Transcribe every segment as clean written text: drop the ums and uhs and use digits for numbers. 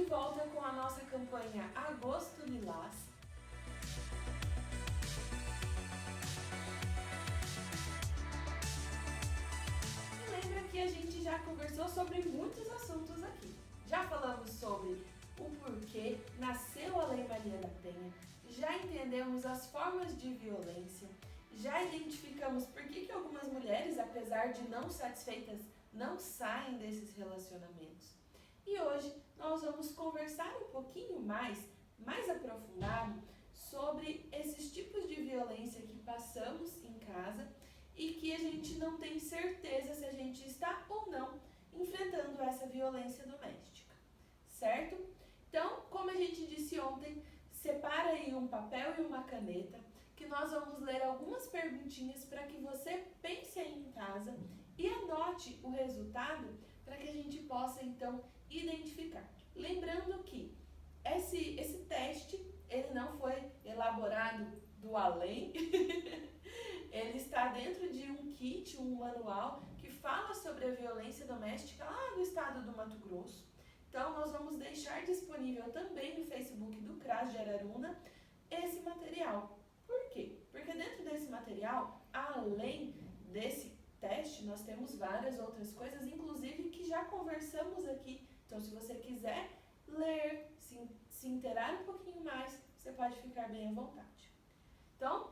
volta com a nossa campanha Agosto Lilás. E lembra que a gente já conversou sobre muitos assuntos aqui. Já falamos sobre o porquê nasceu a Lei Maria da Penha, já entendemos as formas de violência, já identificamos por que algumas mulheres, apesar de não satisfeitas, não saem desses relacionamentos. E hoje nós vamos conversar um pouquinho mais aprofundado sobre esses tipos de violência que passamos em casa e que a gente não tem certeza se a gente está ou não enfrentando essa violência doméstica, certo? Então, como a gente disse ontem, separa aí um papel e uma caneta, que nós vamos ler algumas perguntinhas para que você pense aí em casa e anote o resultado para que a gente possa então identificar. Lembrando que esse teste, ele não foi elaborado do além, ele está dentro de um kit, um manual que fala sobre a violência doméstica lá do estado do Mato Grosso. Então, nós vamos deixar disponível também no Facebook do CRAS de Araruna esse material. Por quê? Porque dentro desse material, além desse teste, nós temos várias outras coisas, inclusive que já conversamos aqui. Então, se você quiser ler, se inteirar um pouquinho mais, você pode ficar bem à vontade. Então,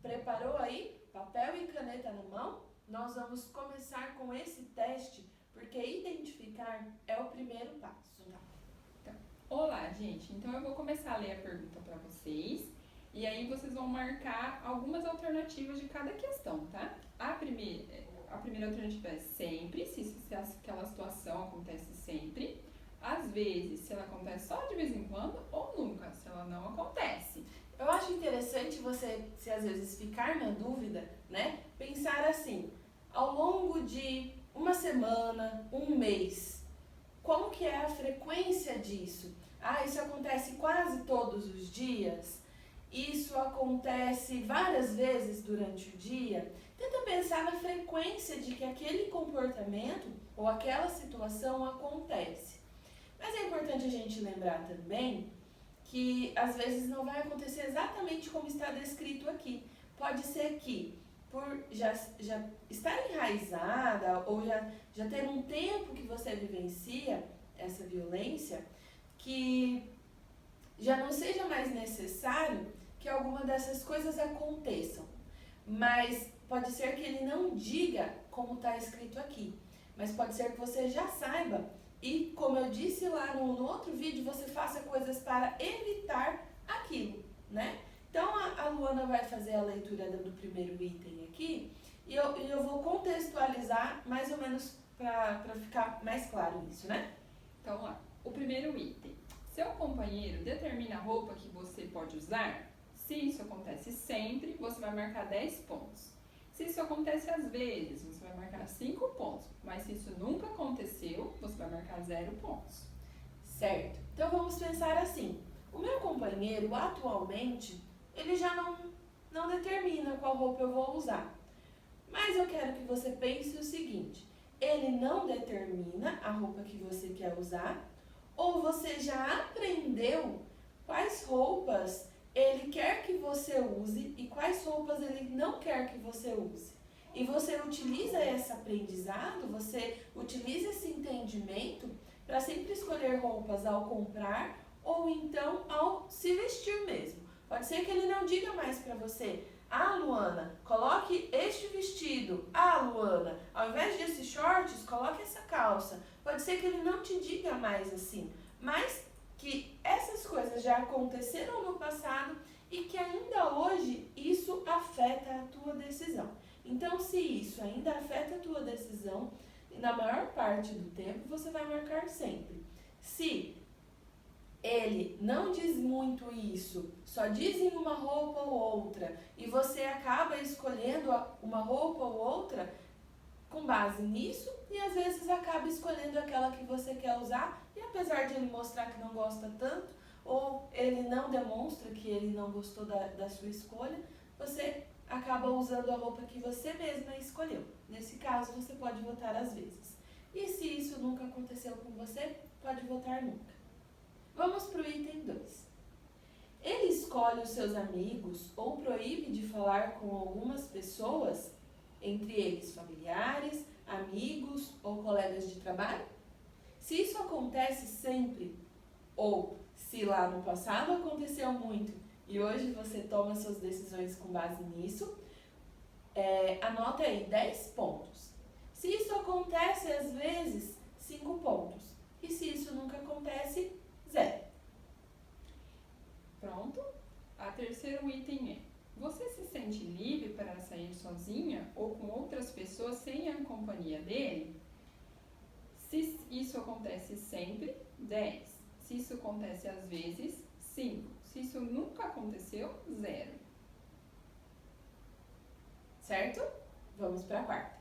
preparou aí? Papel e caneta na mão? Nós vamos começar com esse teste, porque identificar é o primeiro passo. Então, olá, gente. Então, eu vou começar a ler a pergunta para vocês. E aí vocês vão marcar algumas alternativas de cada questão, tá? A primeira alternativa é sempre, se aquela situação acontece sempre. Às vezes, se ela acontece só de vez em quando, ou nunca, se ela não acontece. Eu acho interessante você, se às vezes ficar na dúvida, né? Pensar assim, ao longo de uma semana, um mês, como que é a frequência disso? Isso acontece quase todos os dias? Isso acontece várias vezes durante o dia? Tenta pensar na frequência de que aquele comportamento ou aquela situação acontece. Mas é importante a gente lembrar também que às vezes não vai acontecer exatamente como está descrito aqui. Pode ser que por já estar enraizada ou já ter um tempo que você vivencia essa violência, que já não seja mais necessário que alguma dessas coisas aconteçam. Mas pode ser que ele não diga como está escrito aqui, mas pode ser que você já saiba e, como eu disse lá no outro vídeo, você faça coisas para evitar aquilo, né? Então, a Luana vai fazer a leitura do primeiro item aqui e eu vou contextualizar mais ou menos para ficar mais claro isso, né? Então, lá, o primeiro item. Seu companheiro determina a roupa que você pode usar? Se isso acontece sempre, você vai marcar 10 pontos. Se isso acontece às vezes, você vai marcar 5 pontos. Mas se isso nunca aconteceu, você vai marcar 0 pontos. Certo. Então, vamos pensar assim. O meu companheiro, atualmente, ele já não determina qual roupa eu vou usar. Mas eu quero que você pense o seguinte. Ele não determina a roupa que você quer usar? Ou você já aprendeu quais roupas ele quer que você use e quais roupas ele não quer que você use? E você utiliza esse aprendizado, você utiliza esse entendimento para sempre escolher roupas ao comprar ou então ao se vestir mesmo. Pode ser que ele não diga mais para você: Luana, coloque este vestido. Luana, ao invés desses shorts, coloque essa calça. Pode ser que ele não te diga mais assim, mas que essas coisas já aconteceram no passado e que ainda hoje isso afeta a tua decisão. Então, se isso ainda afeta a tua decisão, na maior parte do tempo você vai marcar sempre. Se ele não diz muito isso, só diz em uma roupa ou outra, e você acaba escolhendo uma roupa ou outra com base nisso, e às vezes acaba escolhendo aquela que você quer usar, e apesar de ele mostrar que não gosta tanto, ou ele não demonstra que ele não gostou da sua escolha, você acaba usando a roupa que você mesma escolheu. Nesse caso, você pode votar às vezes. E se isso nunca aconteceu com você, pode votar nunca. Vamos para o item 2. Ele escolhe os seus amigos ou proíbe de falar com algumas pessoas, entre eles familiares, amigos ou colegas de trabalho? Se isso acontece sempre, ou se lá no passado aconteceu muito e hoje você toma suas decisões com base nisso, anota aí 10 pontos. Se isso acontece às vezes, 5 pontos. E se isso nunca acontece, 0. Pronto? A terceiro item é: você se sente livre para sair sozinha ou com outras pessoas sem a companhia dele? Se isso acontece sempre, 10. Se isso acontece às vezes, 5. Se isso nunca aconteceu, 0. Certo? Vamos para a quarta.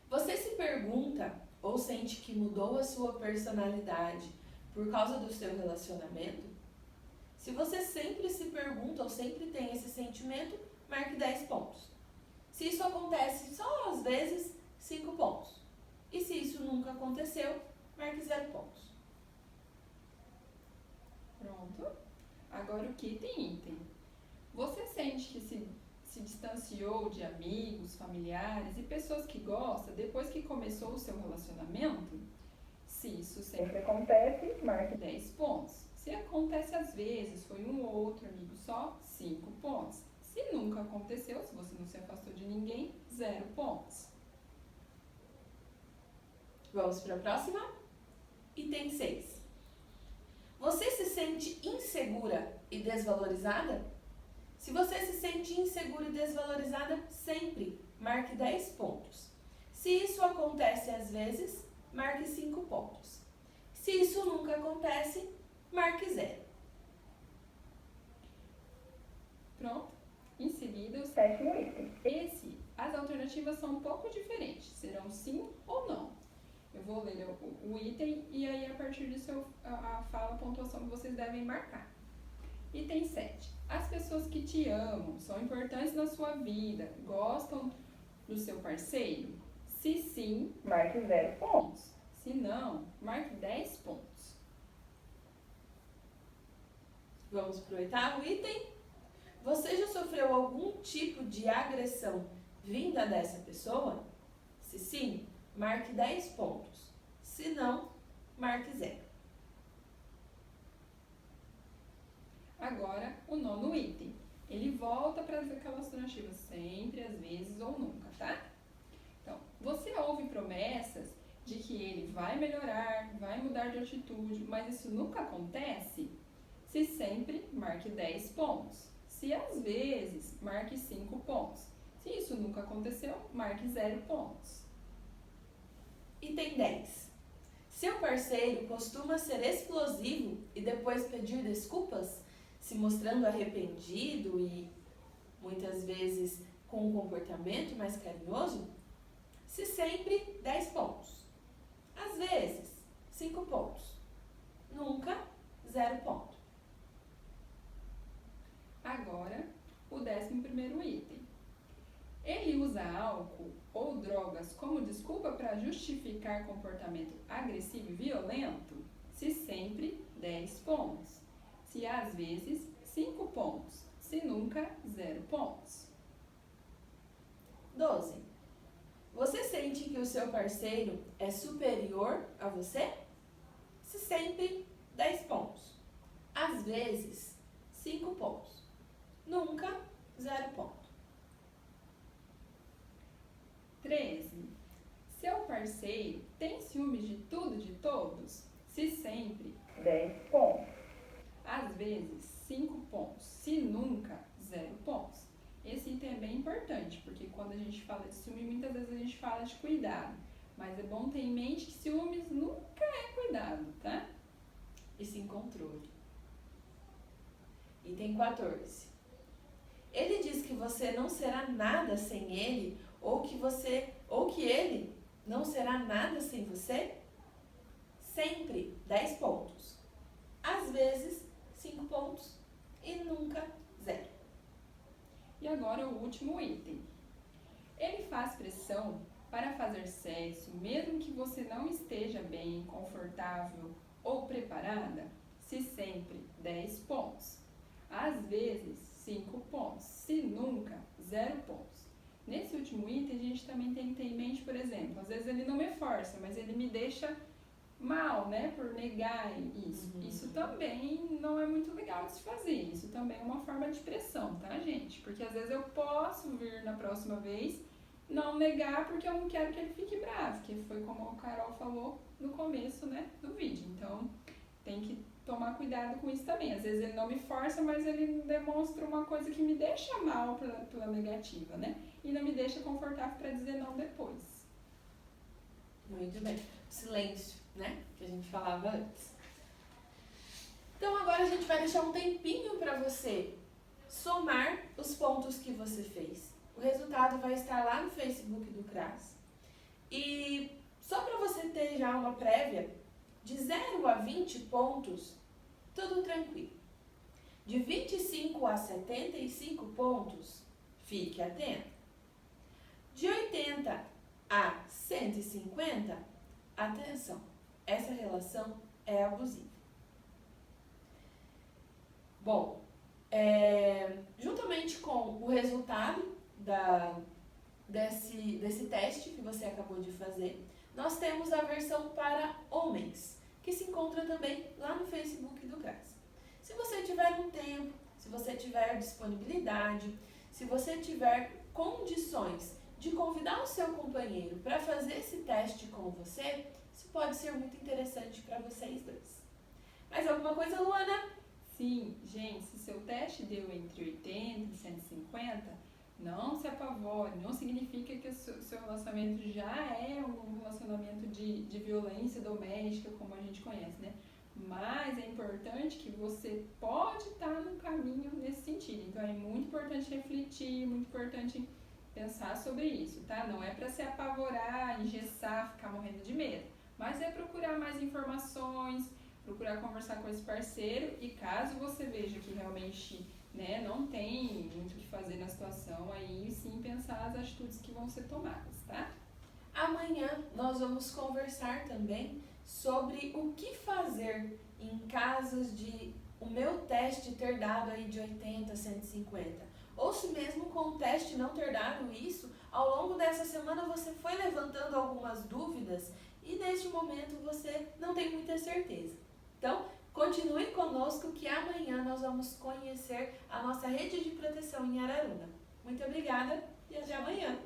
Você se pergunta ou sente que mudou a sua personalidade por causa do seu relacionamento? Se você sempre se pergunta ou sempre tem esse sentimento, marque 10 pontos. Se isso acontece só às vezes, 5 pontos. E se isso nunca aconteceu, marque 0 pontos. Pronto? Agora o que tem item? Você sente que se distanciou de amigos, familiares e pessoas que gosta depois que começou o seu relacionamento? Se isso sempre acontece, marque 10 pontos. Se acontece às vezes, foi um ou outro amigo só, 5 pontos. Se nunca aconteceu, se você não se afastou de ninguém, 0 pontos. Vamos para a próxima? Item 6. Você se sente insegura e desvalorizada? Se você se sente insegura e desvalorizada, sempre marque 10 pontos. Se isso acontece às vezes, marque 5 pontos. Se isso nunca acontece, marque 0. Pronto? Em seguida, o sétimo item. As alternativas são um pouco diferentes. Serão sim ou não. Eu vou ler o item e aí a partir disso falo a pontuação que vocês devem marcar. Item 7. As pessoas que te amam, são importantes na sua vida, gostam do seu parceiro? Se sim, marque 0 pontos. Se não, marque 10 pontos. Vamos para o oitavo item. Você já sofreu algum tipo de agressão vinda dessa pessoa? Se sim, marque 10 pontos. Se não, marque 0. Agora, o nono item. Ele volta para aquelas alternativas sempre, às vezes ou nunca, tá? Então, você ouve promessas de que ele vai melhorar, vai mudar de atitude, mas isso nunca acontece? Se sempre, marque 10 pontos. Se às vezes, marque 5 pontos. Se isso nunca aconteceu, marque 0 pontos. Item 10. Seu parceiro costuma ser explosivo e depois pedir desculpas, se mostrando arrependido e muitas vezes com um comportamento mais carinhoso? Se sempre, 10 pontos. Às vezes, 5 pontos. Nunca, 0 ponto. Agora, o 11º item. Ele usa álcool ou drogas como desculpa para justificar comportamento agressivo e violento? Se sempre, 10 pontos. Se às vezes, 5 pontos. Se nunca, 0 pontos. 12. Você sente que o seu parceiro é superior a você? Se sempre, 10 pontos. Às vezes, 5 pontos. Nunca, 0 ponto. 13. Seu parceiro tem ciúmes de tudo e de todos? Se sempre, 10 pontos. Às vezes, 5 pontos. Se nunca, 0 pontos. Esse item é bem importante, porque quando a gente fala de ciúme, muitas vezes a gente fala de cuidado. Mas é bom ter em mente que ciúmes nunca é cuidado, tá? E sim controle. Item 14. Ele diz que você não será nada sem ele, ou que ele não será nada sem você? Sempre 10 pontos. Às vezes, 5 pontos. E nunca 0. E agora o último item. Ele faz pressão para fazer sexo, mesmo que você não esteja bem, confortável ou preparada? Se sempre, 10 pontos. Às vezes, 5 pontos. Se nunca, 0 pontos. Nesse último item, a gente também tem que ter em mente, por exemplo, às vezes ele não me força, mas ele me deixa mal, né, por negar isso. Isso também não é muito legal de se fazer. Isso também é uma forma de pressão, tá, gente? Porque às vezes eu posso vir na próxima vez não negar porque eu não quero que ele fique bravo, que foi como a Carol falou no começo, né, do vídeo. Então, tem que tomar cuidado com isso também. Às vezes ele não me força, mas ele demonstra uma coisa que me deixa mal pela negativa, né? E não me deixa confortável para dizer não depois. Muito bem. Silêncio, né? Que a gente falava antes. Então agora a gente vai deixar um tempinho para você somar os pontos que você fez. O resultado vai estar lá no Facebook do CRAS. E só para você ter já uma prévia, de 0 a 20 pontos, tudo tranquilo. De 25 a 75 pontos, fique atento. De 80 a 150, atenção, essa relação é abusiva. Bom, juntamente com o resultado desse teste que você acabou de fazer, nós temos a versão para homens, que se encontra também lá no Facebook do CRAS. Se você tiver um tempo, se você tiver disponibilidade, se você tiver condições de convidar o seu companheiro para fazer esse teste com você, isso pode ser muito interessante para vocês dois. Mais alguma coisa, Luana? Sim, gente, se seu teste deu entre 80 e 150, não se apavore, não significa que o seu relacionamento já é um relacionamento de violência doméstica, como a gente conhece, né? Mas é importante que você pode estar no caminho nesse sentido. Então é muito importante refletir, muito importante pensar sobre isso, tá? Não é para se apavorar, engessar, ficar morrendo de medo, mas é procurar mais informações, procurar conversar com esse parceiro e caso você veja que realmente, né, não tem muito o que fazer na situação, aí sim pensar as atitudes que vão ser tomadas, tá? Amanhã nós vamos conversar também sobre o que fazer em casos de o meu teste ter dado aí de 80 a 150. Ou se mesmo com o teste não ter dado isso, ao longo dessa semana você foi levantando algumas dúvidas e neste momento você não tem muita certeza. Então, continue conosco que amanhã nós vamos conhecer a nossa rede de proteção em Araruna. Muito obrigada e até amanhã!